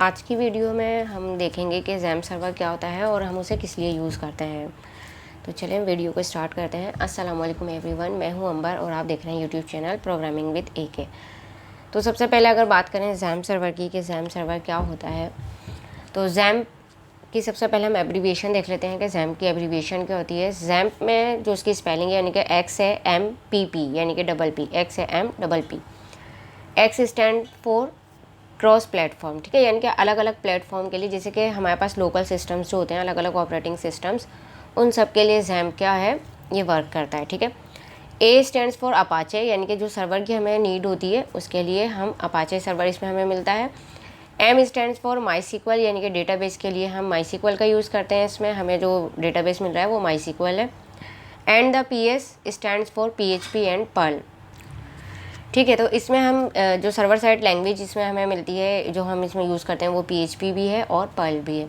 आज की वीडियो में हम देखेंगे कि ज़ैम्प सर्वर क्या होता है और हम उसे किस लिए यूज़ करते हैं। तो चलें वीडियो को स्टार्ट करते हैं। अस्सलाम वालेकुम एवरीवन, मैं हूं अंबर और आप देख रहे हैं YouTube channel programming with AK। तो सबसे पहले अगर बात करें ज़ैम्प सर्वर की कि ज़ैम्प सर्वर क्या होता है, तो ज़ैम्प की सबसे पहले हम एब्रीविएशन देख लेते हैं कि ज़ैम्प की एब्रीविएशन क्या होती है। ज़ैम्प में जो उसकी स्पेलिंग है यानी कि XAMPP यानी कि double P, XAMPP। X stand for cross platform, ठीक है, यानी कि अलग अलग प्लेटफॉर्म के लिए, जैसे कि हमारे पास लोकल सिस्टम्स जो होते हैं, अलग अलग ऑपरेटिंग सिस्टम्स, उन सब के लिए ज़ैम्प क्या है, ये वर्क करता है, ठीक है। A स्टैंड्स फॉर अपाचे, यानी कि जो सर्वर की हमें नीड होती है उसके लिए हम अपाचे सर्वर इसमें हमें मिलता है। M स्टैंड्स फॉर माईसीक्वल, यानी कि डेटाबेस के लिए हम माईसीक्वल का यूज़ करते हैं, इसमें हमें जो डेटाबेस मिल रहा है वो माईसीक्वल है। And the PS stands for PHP and pearl, ठीक है। तो इसमें हम जो सर्वर साइड लैंग्वेज इसमें हमें मिलती है, जो हम इसमें यूज़ करते हैं, वो PHP भी है और पर्ल भी है।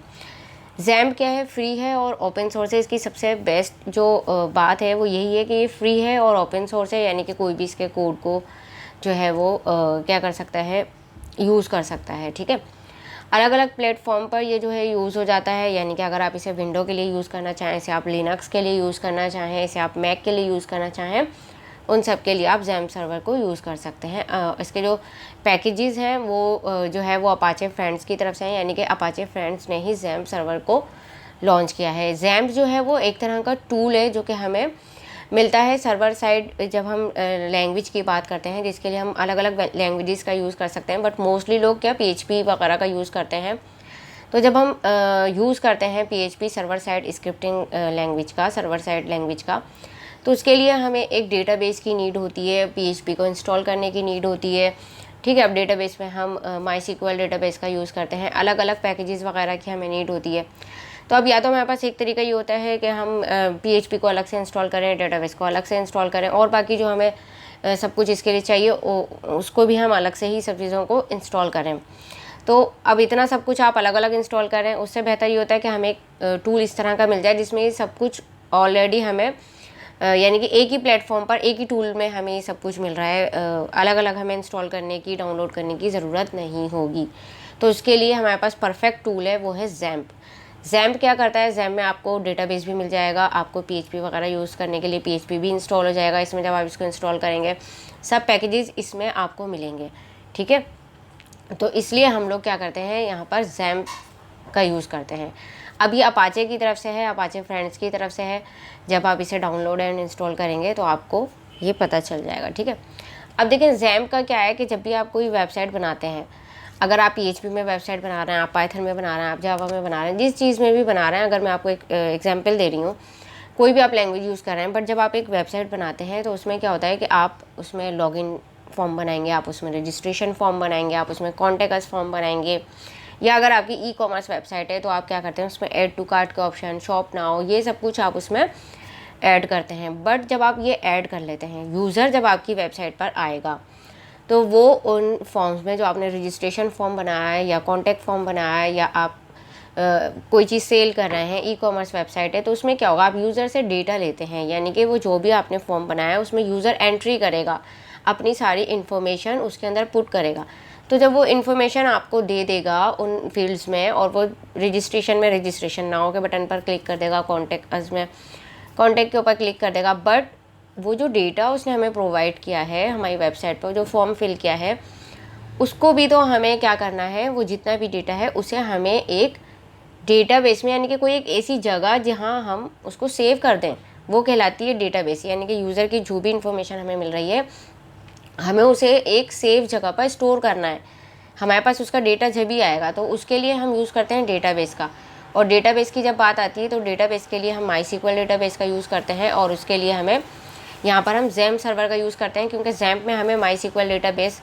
ज़ैम्प क्या है, फ्री है और ओपन सोर्स है। इसकी सबसे बेस्ट जो बात है वो यही है कि ये फ्री है और ओपन सोर्स है, यानी कि कोई भी इसके कोड को जो है वो क्या कर सकता है, यूज़ कर सकता है, ठीक है। अलग अलग प्लेटफॉर्म पर ये जो है यूज़ हो जाता है, यानी कि अगर आप इसे विंडो के लिए यूज़ करना चाहें, इसे आप लिनक्स के लिए यूज़ करना चाहें, इसे आप मैक के लिए यूज़ करना चाहें, उन सब के लिए आप ज़ैम्प सर्वर को यूज़ कर सकते हैं। इसके जो पैकेजेस हैं वो जो है वो अपाचे फ्रेंड्स की तरफ से हैं, यानी कि अपाचे फ्रेंड्स ने ही ज़ैम्प सर्वर को लॉन्च किया है। ज़ैम्प जो है वो एक तरह का टूल है जो कि हमें मिलता है सर्वर साइड जब हम लैंग्वेज की बात करते हैं, जिसके लिए हम अलग अलग लैंग्वेजेस का यूज़ कर सकते हैं, बट मोस्टली लोग क्या PHP वगैरह का यूज़ करते हैं। तो जब हम यूज़ करते हैं PHP server side scripting language का, सर्वर साइड लैंग्वेज का, तो उसके लिए हमें एक डेटाबेस की नीड होती है, PHP को इंस्टॉल करने की नीड होती है, ठीक है। अब डेटाबेस में हम माईसीक्वल डेटाबेस का यूज़ करते हैं, अलग अलग पैकेजेस वगैरह की हमें नीड होती है। तो अब या तो हमारे पास एक तरीका ये होता है कि हम PHP को अलग से इंस्टॉल करें, डेटाबेस को अलग से इंस्टॉल करें, और बाकी जो हमें सब कुछ इसके लिए चाहिए उसको भी हम अलग से ही सब चीज़ों को इंस्टॉल करें। तो अब इतना सब कुछ आप अलग अलग इंस्टॉल करें, उससे बेहतर ये होता है कि हमें एक टूल इस तरह का मिल जाए जिसमें ये सब कुछ ऑलरेडी हमें यानी कि एक ही प्लेटफॉर्म पर एक ही टूल में हमें ये सब कुछ मिल रहा है, अलग अलग हमें इंस्टॉल करने की, डाउनलोड करने की ज़रूरत नहीं होगी। तो उसके लिए हमारे पास परफेक्ट टूल है, वो है ज़ैम्प। ज़ैम्प क्या करता है, ज़ैम्प में आपको डेटाबेस भी मिल जाएगा, आपको PHP वगैरह यूज़ करने के लिए PHP भी इंस्टॉल हो जाएगा इसमें। जब आप इसको इंस्टॉल करेंगे सब पैकेजेस इसमें आपको मिलेंगे, ठीक है। तो इसलिए हम लोग क्या करते हैं, यहाँ पर ज़ैम्प का यूज़ करते हैं। अब ये अपाचे की तरफ से है, अपाचे फ्रेंड्स की तरफ से है। जब आप इसे डाउनलोड एंड इंस्टॉल करेंगे तो आपको ये पता चल जाएगा, ठीक है। अब देखें ज़ैम्प का क्या है कि जब भी आप कोई वेबसाइट बनाते हैं, अगर आप PHP में वेबसाइट बना रहे हैं, आप पाइथन में बना रहे हैं, आप जावा में बना रहे हैं, जिस चीज़ में भी बना रहे हैं, अगर मैं आपको एक एग्जाम्पल दे रही हूँ, कोई भी आप लैंग्वेज यूज़ कर रहे हैं, बट जब आप एक वेबसाइट बनाते हैं तो उसमें क्या होता है कि आप उसमें लॉगिन फॉर्म बनाएंगे, आप उसमें रजिस्ट्रेशन फॉर्म बनाएंगे, आप उसमें कॉन्टैक्ट अस फॉर्म बनाएंगे, या अगर आपकी ई-कॉमर्स वेबसाइट है तो आप क्या करते हैं उसमें ऐड टू कार्ट का ऑप्शन, शॉप नाउ, ये सब कुछ आप उसमें ऐड करते हैं। बट जब आप ये ऐड कर लेते हैं, यूज़र जब आपकी वेबसाइट पर आएगा तो वो उन फॉर्म्स में जो आपने रजिस्ट्रेशन फॉर्म बनाया है या कॉन्टैक्ट फॉर्म बनाया है, या आप कोई चीज़ सेल कर रहे हैं, ई-कॉमर्स वेबसाइट है, तो उसमें क्या होगा, आप यूज़र से डेटा लेते हैं, यानी कि वो जो भी आपने फॉर्म बनाया है उसमें यूज़र एंट्री करेगा, अपनी सारी इन्फॉर्मेशन उसके अंदर पुट करेगा। तो जब वो इन्फॉर्मेशन आपको दे देगा उन फील्ड्स में, और वो रजिस्ट्रेशन में रजिस्ट्रेशन नाउ के बटन पर क्लिक कर देगा, कॉन्टैक्ट अस में कॉन्टैक्ट के ऊपर क्लिक कर देगा, बट वो जो डेटा उसने हमें प्रोवाइड किया है हमारी वेबसाइट पर, जो फॉर्म फिल किया है, उसको भी तो हमें क्या करना है, वो जितना भी डेटा है उसे हमें एक डेटाबेस में, यानी कि कोई एक ऐसी जगह जहां हम उसको सेव कर दें, वो कहलाती है डेटाबेस। यानी कि यूज़र की जो भी इंफॉर्मेशन हमें मिल रही है, हमें उसे एक सेव जगह पर स्टोर करना है। हमारे पास उसका डेटा जब भी आएगा तो उसके लिए हम यूज़ करते हैं डेटाबेस का। और डेटाबेस की जब बात आती है तो डेटाबेस के लिए हम माईसीक्वल डेटाबेस का यूज़ करते हैं, और उसके लिए हमें यहाँ पर हम ज़ैम्प सर्वर का यूज़ करते हैं, क्योंकि ज़ैम्प में हमें माईसीक्वल डेटाबेस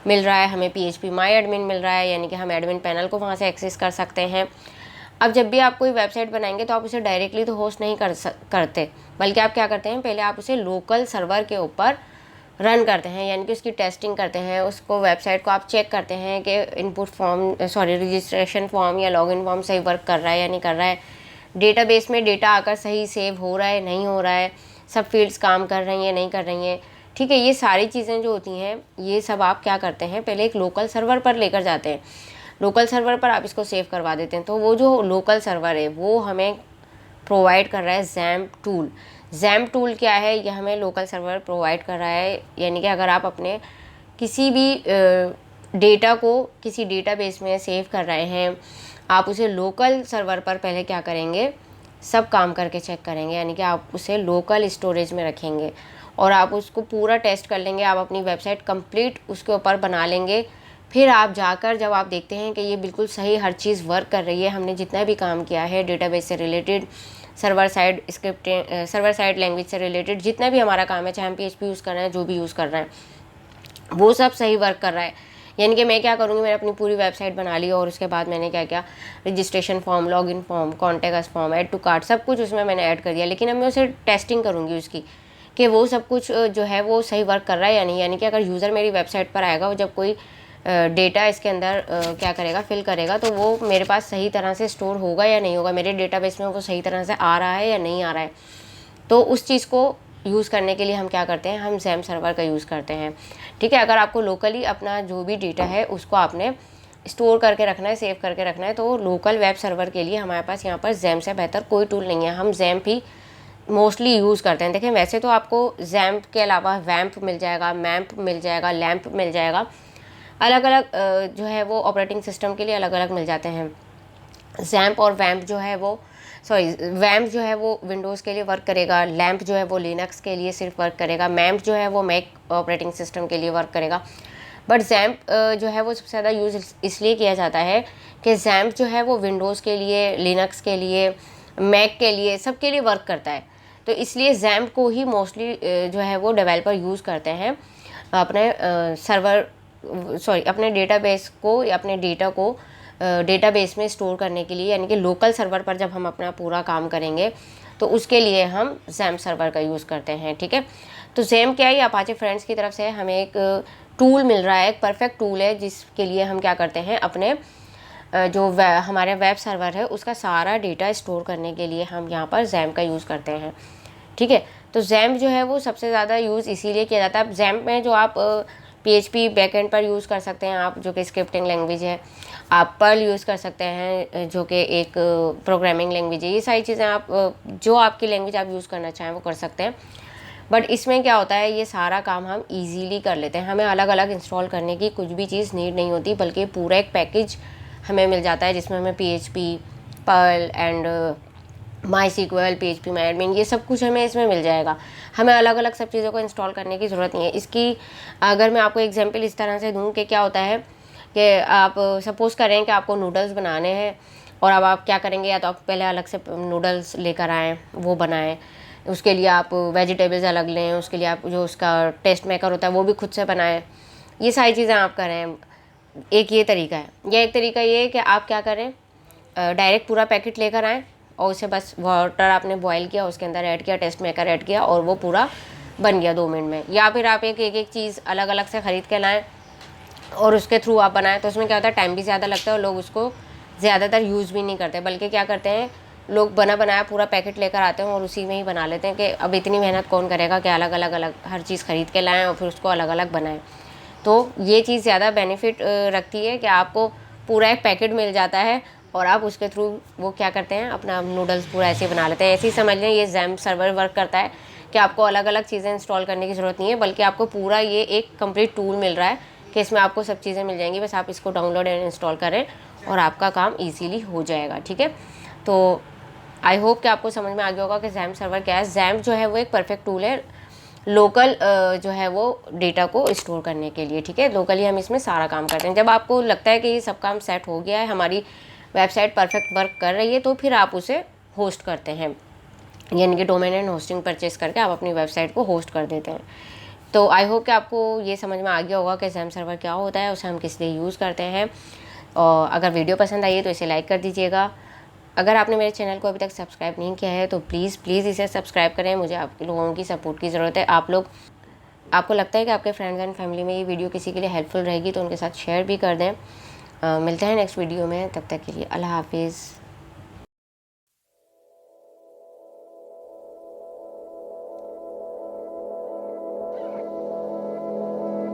मिल रहा है, हमें PHP माई एडमिन मिल रहा है, यानी कि हम एडमिन पैनल को वहाँ से एक्सेस कर सकते हैं। अब जब भी आप कोई वेबसाइट बनाएंगे तो आप उसे डायरेक्टली तो होस्ट नहीं करते, बल्कि आप क्या करते हैं, पहले आप उसे लोकल सर्वर के ऊपर रन करते हैं, यानी कि उसकी टेस्टिंग करते हैं, उसको वेबसाइट को आप चेक करते हैं कि इनपुट फॉर्म रजिस्ट्रेशन फॉर्म या लॉगिन फॉर्म सही वर्क कर रहा है या नहीं कर रहा है, डेटाबेस में डेटा आकर सही सेव हो रहा है नहीं हो रहा है, सब फील्ड्स काम कर रही हैं नहीं कर रही हैं, ठीक है। ये सारी चीज़ें जो होती हैं ये सब आप क्या करते हैं, पहले एक लोकल सर्वर पर लेकर जाते हैं। लोकल सर्वर पर आप इसको सेव करवा देते हैं। तो वो जो लोकल सर्वर है वो हमें प्रोवाइड कर रहा है जैम्प टूल। जैम्प टूल क्या है? ये हमें लोकल सर्वर प्रोवाइड कर रहा है। यानी कि अगर आप अपने किसी भी डेटा को किसी डेटाबेस में सेव कर रहे हैं, आप उसे लोकल सर्वर पर पहले क्या करेंगे, सब काम करके चेक करेंगे। यानी कि आप उसे लोकल स्टोरेज में रखेंगे और आप उसको पूरा टेस्ट कर लेंगे। आप अपनी वेबसाइट कंप्लीट उसके ऊपर बना लेंगे। फिर आप जाकर जब आप देखते हैं कि ये बिल्कुल सही हर चीज़ वर्क कर रही है, हमने जितना भी काम किया है डेटाबेस से related, server side scripting, server side language से रिलेटेड जितना भी हमारा काम है, चाहे हम PHP यूज़ कर रहे हैं, जो भी यूज़ कर रहे हैं, वो सब सही वर्क कर रहा है। यानी कि मैं क्या करूँगी, मैंने अपनी पूरी वेबसाइट बना ली और उसके बाद मैंने क्या किया, registration form, login form, contact us form, add to cart, सब कुछ उसमें मैंने ऐड कर दिया। लेकिन अब मैं उसे टेस्टिंग करूँगी उसकी कि वो सब कुछ जो है वो सही वर्क कर रहा है या नहीं। यानी कि अगर यूज़र मेरी वेबसाइट पर आएगा, वो जब कोई डेटा इसके अंदर क्या करेगा, फिल करेगा, तो वो मेरे पास सही तरह से स्टोर होगा या नहीं होगा, मेरे डेटाबेस में वो सही तरह से आ रहा है या नहीं आ रहा है। तो उस चीज़ को यूज़ करने के लिए हम क्या करते हैं, हम जैम्प सर्वर का यूज़ करते हैं। ठीक है, अगर आपको लोकली अपना जो भी डेटा है उसको आपने स्टोर करके रखना है, सेव करके रखना है, तो लोकल वेब सर्वर के लिए हमारे पास यहाँ पर जैम्प से बेहतर कोई टूल नहीं है। हम जैम्प ही मोस्टली यूज़ करते हैं। देखें, वैसे तो आपको जैम्प के अलावा वैम्प मिल जाएगा, मैम्प मिल जाएगा, लैम्प मिल जाएगा, अलग अलग जो है वो ऑपरेटिंग सिस्टम के लिए अलग अलग मिल जाते हैं। जैम्प और वैम्प जो है वो वैम्प जो है वो विंडोज़ के लिए वर्क करेगा, लैम्प जो है वो लिनक्स के लिए सिर्फ वर्क करेगा, मैम्प जो है वो मैक ऑपरेटिंग सिस्टम के लिए वर्क करेगा। बट जैम्प जो है वो सबसे ज़्यादा यूज़ इसलिए किया जाता है कि जैम्प जो है वो विंडोज़ के लिए, लिनक्स के लिए, मैक के लिए, सब के लिए वर्क करता है। तो इसलिए जैम्प को ही मोस्टली जो है वो डेवलपर यूज़ करते हैं अपने अपने डेटाबेस को या अपने डेटा को डेटाबेस में स्टोर करने के लिए। यानी कि लोकल सर्वर पर जब हम अपना पूरा काम करेंगे तो उसके लिए हम जैम्प सर्वर का यूज़ करते हैं। ठीक है, तो जैम्प क्या है, अपाचे फ्रेंड्स की तरफ से हमें एक टूल मिल रहा है, एक परफेक्ट टूल है, जिसके लिए हम क्या करते हैं, अपने जो हमारे वेब सर्वर है उसका सारा डेटा स्टोर करने के लिए हम यहाँ पर जैम्प का यूज़ करते हैं। ठीक है, तो जैम्प जो है वो सबसे ज़्यादा यूज़ इसीलिए किया जाता है। जैम्प में जो आप PHP बैकएंड पर यूज़ कर सकते हैं आप, जो कि स्क्रिप्टिंग लैंग्वेज है, आप पर्ल यूज़ कर सकते हैं जो कि एक प्रोग्रामिंग लैंग्वेज है। ये सारी चीज़ें आप जो आपकी लैंग्वेज आप यूज़ करना चाहें वो कर सकते हैं। बट इसमें क्या होता है, ये सारा काम हम इजीली कर लेते हैं, हमें अलग अलग इंस्टॉल करने की कुछ भी चीज़ नीड नहीं होती, बल्कि पूरा एक पैकेज हमें मिल जाता है जिसमें हमें PHP, Perl and MySQL, PHP MyAdmin, ये सब कुछ हमें इसमें मिल जाएगा। हमें अलग अलग सब चीज़ों को इंस्टॉल करने की ज़रूरत नहीं है। इसकी अगर मैं आपको एग्जांपल इस तरह से दूं कि क्या होता है कि आप सपोज़ करें कि आपको नूडल्स बनाने हैं, और अब आप क्या करेंगे, या तो आप पहले अलग से नूडल्स लेकर आएँ, वो बनाएं, उसके लिए आप वेजिटेबल्स अलग लें, उसके लिए आप जो उसका टेस्ट मेकर होता है वो भी खुद से बनाएं। ये सारी चीज़ें आप करें। एक ये तरीका है, या एक तरीका ये है कि आप क्या करें, डायरेक्ट पूरा पैकेट लेकर आएँ और उसे बस वाटर आपने बॉयल किया, उसके अंदर ऐड किया, टेस्ट मेकर ऐड किया और वो पूरा बन गया 2 मिनट में। या फिर आप एक चीज़ अलग अलग से ख़रीद के लाएँ और उसके थ्रू आप बनाएं, तो उसमें क्या होता है, टाइम भी ज़्यादा लगता है और लोग उसको ज़्यादातर यूज़ भी नहीं करते, बल्कि क्या करते हैं, लोग बना बनाया पूरा पैकेट लेकर आते हैं और उसी में ही बना लेते हैं कि अब इतनी मेहनत कौन करेगा कि अलग अलग हर चीज़ ख़रीद के लाएँ और फिर उसको अलग अलग बनाएं। तो ये चीज़ ज़्यादा बेनिफिट रखती है कि आपको पूरा एक पैकेट मिल जाता है और आप उसके थ्रू वो क्या करते हैं, अपना नूडल्स पूरा ऐसे ही बना लेते हैं। ऐसे ही समझ लें ये जैम्प सर्वर वर्क करता है कि आपको अलग अलग चीज़ें इंस्टॉल करने की ज़रूरत नहीं है, बल्कि आपको पूरा ये एक कंप्लीट टूल मिल रहा है कि इसमें आपको सब चीज़ें मिल जाएंगी, बस आप इसको डाउनलोड एंड इंस्टॉल करें और आपका काम ईजीली हो जाएगा। ठीक है, तो आई होप कि आपको समझ में आ गया होगा कि जैम्प सर्वर क्या है। जैम्प जो है वो एक परफेक्ट टूल है लोकल जो है वो डेटा को स्टोर करने के लिए। ठीक है, लोकली हम इसमें सारा काम करते हैं। जब आपको लगता है कि ये सब काम सेट हो गया है, हमारी वेबसाइट परफेक्ट वर्क कर रही है, तो फिर आप उसे होस्ट करते हैं, यानी कि डोमेन एंड होस्टिंग परचेस करके आप अपनी वेबसाइट को होस्ट कर देते हैं। तो आई होप कि आपको ये समझ में आ गया होगा कि जैम्प सर्वर क्या होता है, उसे हम किस लिए यूज़ करते हैं। और अगर वीडियो पसंद आई है तो इसे लाइक कर दीजिएगा। अगर आपने मेरे चैनल को अभी तक सब्सक्राइब नहीं किया है तो प्लीज़ इसे सब्सक्राइब करें। मुझे आप लोगों की सपोर्ट की ज़रूरत है। आपको लगता है कि आपके फ्रेंड्स एंड फैमिली में ये वीडियो किसी के लिए हेल्पफुल रहेगी तो उनके साथ शेयर भी कर दें। मिलते हैं नेक्स्ट वीडियो में, तब तक के लिए अल्लाह हाफिज़।